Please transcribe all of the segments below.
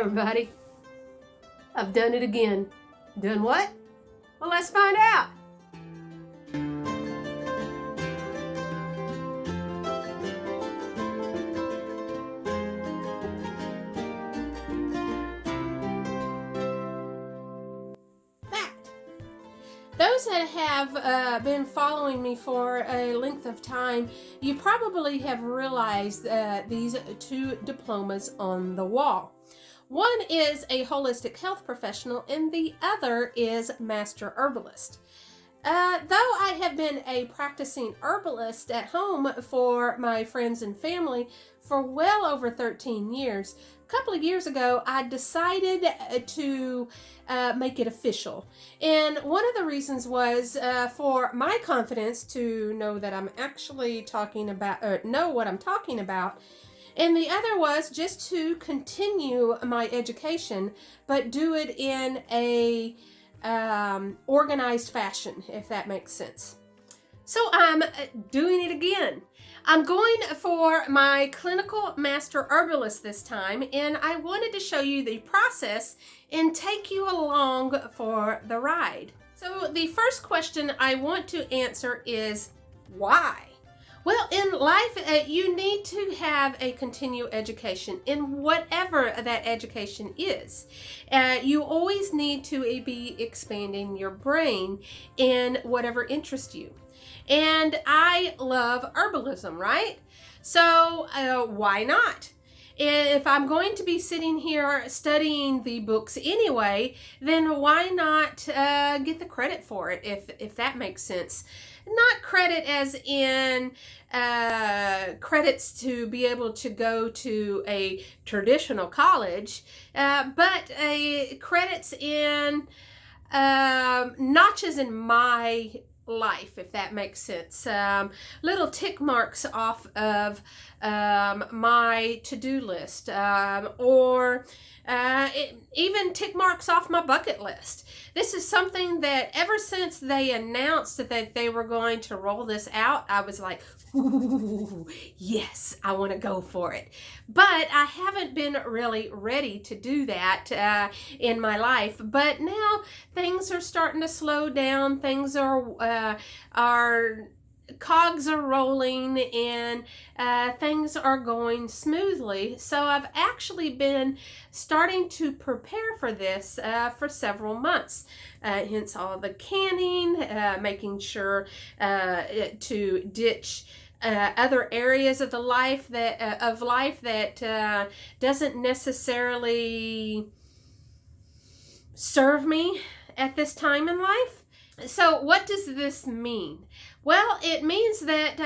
everybody. I've done it again. Done what? Well, let's find out. Those that have been following me for a length of time, you probably have realized these two diplomas on the wall. One is a holistic health professional and the other is Master Herbalist. Though I have been a practicing herbalist at home for my friends and family for well over 13 years, a couple of years ago I decided to make it official. And one of the reasons was for my confidence to know that I'm actually talking about, know what I'm talking about. And the other was just to continue my education, but do it in a organized fashion, if that makes sense. So I'm doing it again. I'm going for my clinical master herbalist this time, and I wanted to show you the process and take you along for the ride. So the first question I want to answer is why? Well, in life, you need to have a continual education in whatever that education is. You always need to be expanding your brain in whatever interests you. And I love herbalism, right? So why not? If I'm going to be sitting here studying the books anyway, then why not get the credit for it, if that makes sense? Not credit as in credits to be able to go to a traditional college, but credits in notches in my life, if that makes sense. Little tick marks off of my to-do list, or even tick marks off my bucket list. This is something that ever since they announced that they were going to roll this out, I was like, ooh, yes, I want to go for it. But I haven't been really ready to do that in my life. But now things are starting to slow down. Things are cogs are rolling, and things are going smoothly. So I've actually been starting to prepare for this for several months. Hence all the canning, making sure to ditch other areas of the life that doesn't necessarily serve me at this time in life. So what does this mean? Well, it means that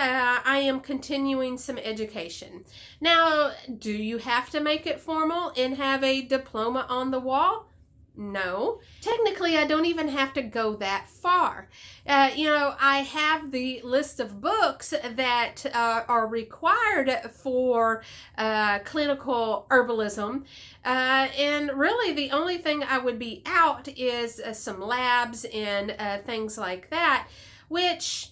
I am continuing some education. Now, do you have to make it formal and have a diploma on the wall? No. Technically, I don't even have to go that far. I have the list of books that are required for clinical herbalism. And really, the only thing I would be out is some labs and things like that, which,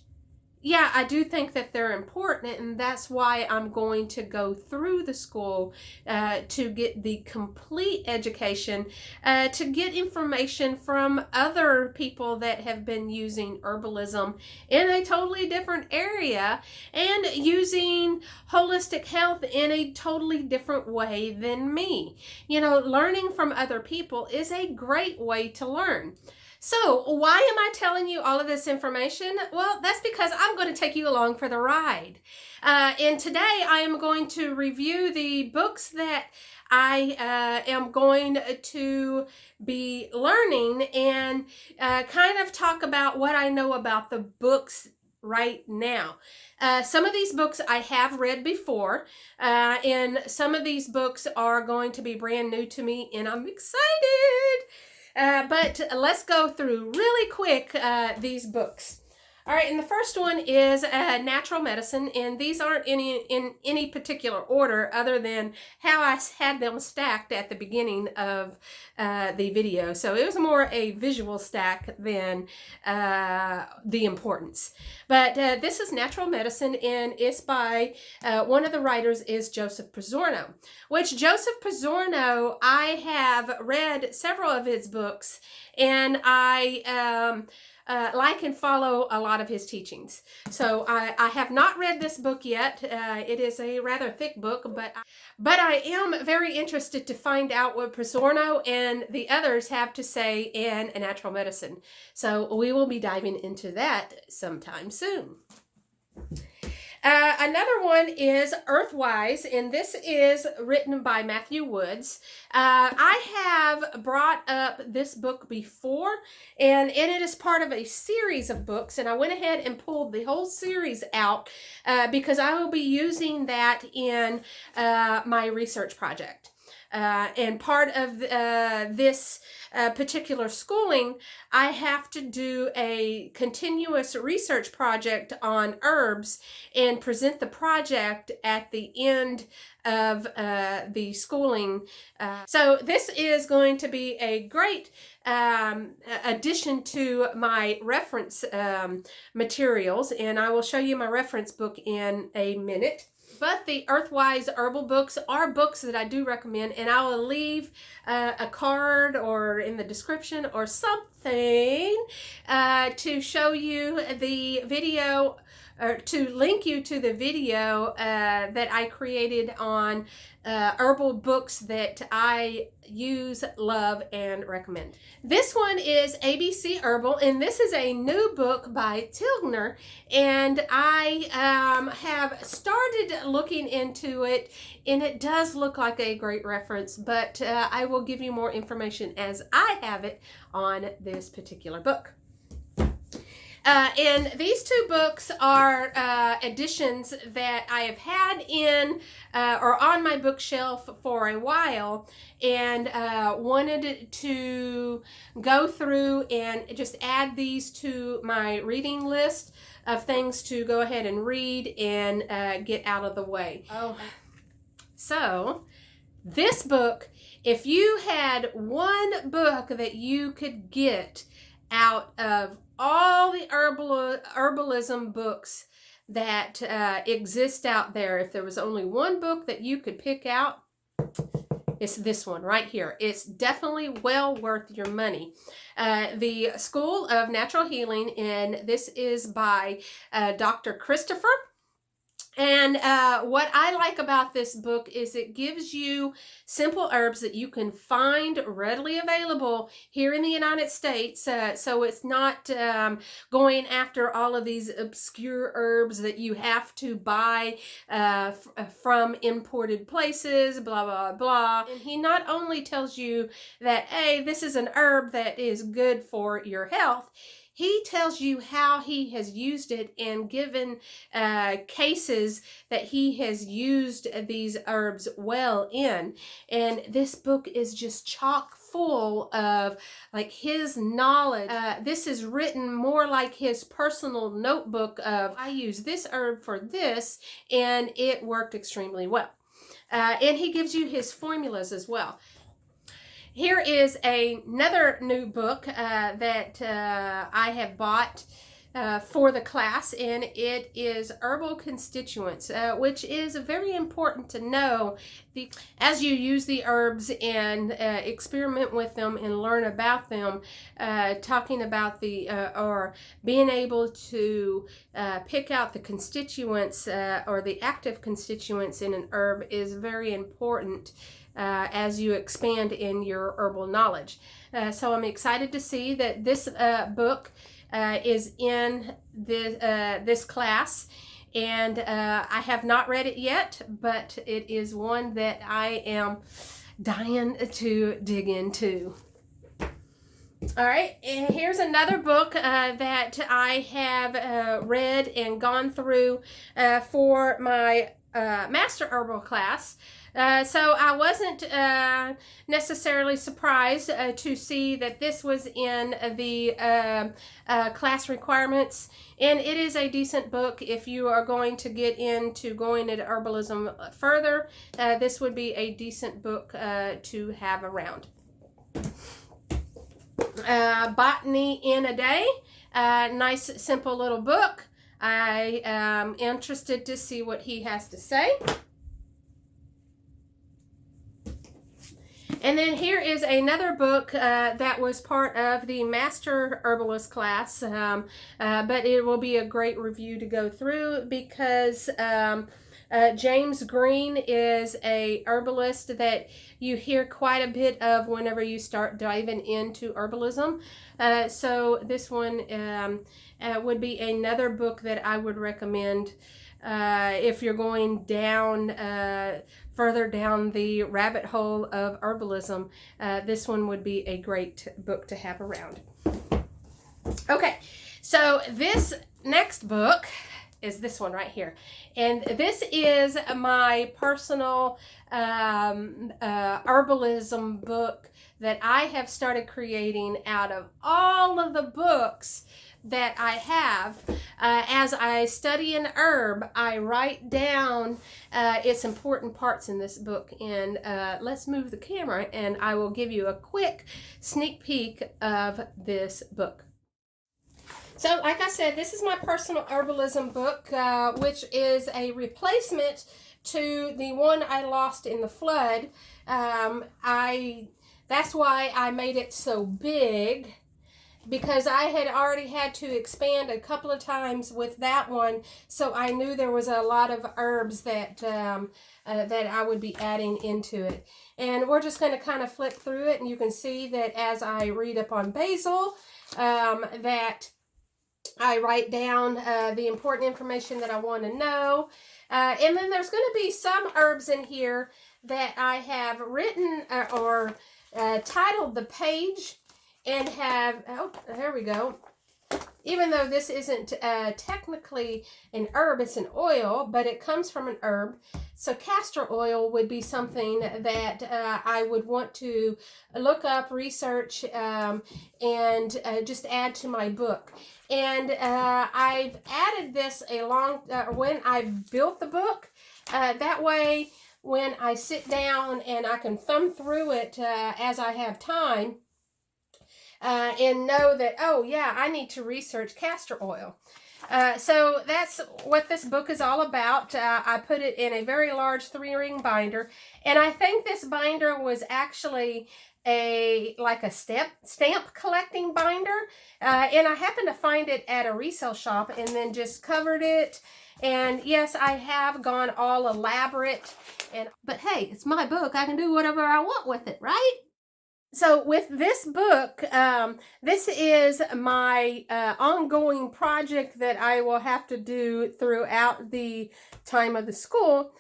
yeah, I do think that they're important, and that's why I'm going to go through the school to get the complete education, to get information from other people that have been using herbalism in a totally different area and using holistic health in a totally different way than me. Learning from other people is a great way to learn. So why am I telling you all of this information? Well, that's because I'm going to take you along for the ride. And today I am going to review the books that I am going to be learning, and kind of talk about what I know about the books right now. Some of these books I have read before, and some of these books are going to be brand new to me, and I'm excited. But let's go through really quick these books. All right, and the first one is natural medicine, and these aren't in any particular order other than how I had them stacked at the beginning of the video. So it was more a visual stack than the importance. But this is natural medicine, and it's by one of the writers is Joseph Pizzorno, which Joseph Pizzorno, I have read several of his books, and I like and follow a lot of his teachings. So I have not read this book yet. It is a rather thick book, but I am very interested to find out what Pizzorno and the others have to say in natural medicine. So we will be diving into that sometime soon. Another one is Earthwise, and this is written by Matthew Woods. I have brought up this book before, and it is part of a series of books, and I went ahead and pulled the whole series out because I will be using that in my research project. And part of this particular schooling, I have to do a continuous research project on herbs and present the project at the end of the schooling. So this is going to be a great addition to my reference materials, and I will show you my reference book in a minute. But the Earthwise Herbal Books are books that I do recommend, and I will leave a card or in the description or something to show you the video, or to link you to the video that I created on herbal books that I use, love, and recommend. This one is ABC Herbal, and this is a new book by Tilgner, and I have started looking into it, and it does look like a great reference, but I will give you more information as I have it on this particular book. And these two books are editions that I have had in or on my bookshelf for a while, and wanted to go through and just add these to my reading list of things to go ahead and read and get out of the way. So this book, if you had one book that you could get out of all the herbalism books that exist out there, if there was only one book that you could pick out, it's this one right here. It's definitely well worth your money. The School of Natural Healing, and this is by Dr. Christopher. And what I like about this book is it gives you simple herbs that you can find readily available here in the United States. So it's not going after all of these obscure herbs that you have to buy from imported places, blah, blah, blah. And he not only tells you that, hey, this is an herb that is good for your health, he tells you how he has used it and given cases that he has used these herbs well in. And this book is just chock full of like his knowledge. This is written more like his personal notebook of, I use this herb for this, and it worked extremely well. And he gives you his formulas as well. Here is another new book that I have bought for the class, and it is Herbal Constituents, which is very important to know as you use the herbs and experiment with them and learn about them. Talking about the or being able to pick out the constituents or the active constituents in an herb is very important as you expand in your herbal knowledge. So I'm excited to see that this book is in this class, and I have not read it yet, but it is one that I am dying to dig into. All right, and here's another book that I have read and gone through for my Master Herbal class. So I wasn't necessarily surprised to see that this was in the class requirements, and it is a decent book if you are going to get into going into herbalism further. This would be a decent book to have around. Botany in a Day. Nice, simple little book. I am interested to see what he has to say. And then here is another book that was part of the Master Herbalist class, but it will be a great review to go through because James Green is a herbalist that you hear quite a bit of whenever you start diving into herbalism. So this one would be another book that I would recommend if you're going down further down the rabbit hole of herbalism. This one would be a great book to have around. Okay, so this next book is this one right here, and this is my personal herbalism book that I have started creating out of all of the books that I have. As I study an herb, I write down its important parts in this book, and let's move the camera and I will give you a quick sneak peek of this book. So, like I said, this is my personal herbalism book, which is a replacement to the one I lost in the flood. That's why I made it so big, because I had already had to expand a couple of times with that one, so I knew there was a lot of herbs that that I would be adding into it. And we're just going to kind of flip through it, and you can see that as I read up on basil, that I write down the important information that I want to know. And then there's going to be some herbs in here that I have written or titled the page and have, oh, there we go. Even though this isn't technically an herb, it's an oil, but it comes from an herb. So castor oil would be something that I would want to look up, research, and just add to my book. And I've added this when I built the book. That way, when I sit down and I can thumb through it as I have time, and know that, oh yeah, I need to research castor oil. So that's what this book is all about. I put it in a very large 3-ring binder, and I think this binder was actually like a stamp collecting binder, and I happened to find it at a resale shop and then just covered it. And yes, I have gone all elaborate, but hey, it's my book. I can do whatever I want with it, right? So with this book, this is my ongoing project that I will have to do throughout the time of the school.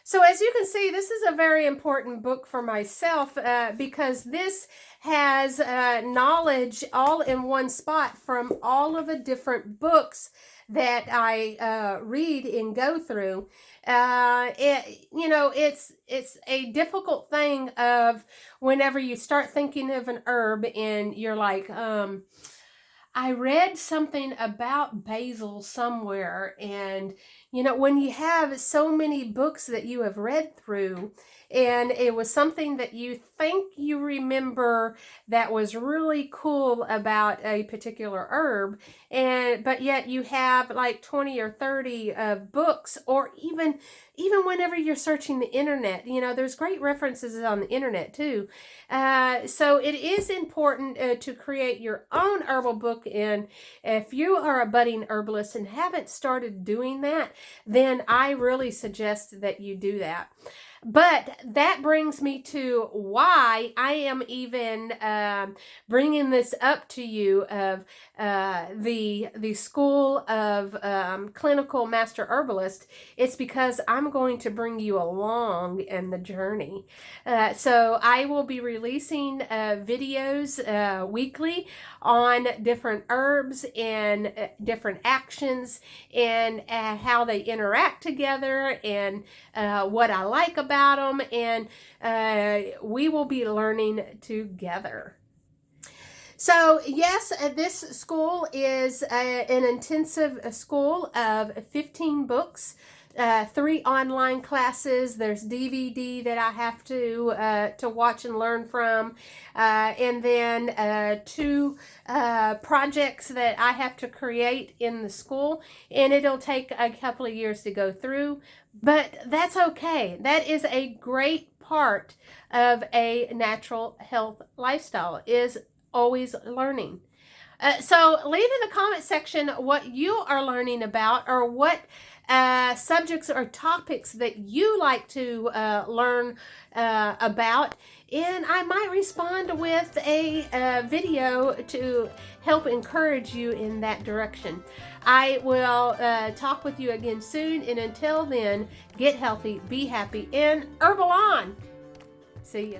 So as you can see, this is a very important book for myself because this has knowledge all in one spot from all of the different books that I read and go through. It's a difficult thing of whenever you start thinking of an herb and you're like, I read something about basil somewhere, and when you have so many books that you have read through, and it was something that you think you remember that was really cool about a particular herb, but yet you have like 20 or 30 books, or even whenever you're searching the internet, there's great references on the internet too. So it is important to create your own herbal book, and if you are a budding herbalist and haven't started doing that, then I really suggest that you do that. But that brings me to why I am even bringing this up to you of the School of Clinical Master Herbalist. It's because I'm going to bring you along in the journey. So I will be releasing videos weekly on different herbs and different actions and how they interact together and what I like about them, and we will be learning together. So yes, this school is an intensive school of 15 books, 3 online classes. There's DVD that I have to watch and learn from, and then 2 projects that I have to create in the school, and it'll take a couple of years to go through, but that's okay. That is a great part of a natural health lifestyle, is always learning. So leave in the comment section what you are learning about, or what subjects or topics that you like to learn about, and I might respond with a video to help encourage you in that direction. I will talk with you again soon, and until then, get healthy, be happy, and herbal on. See ya.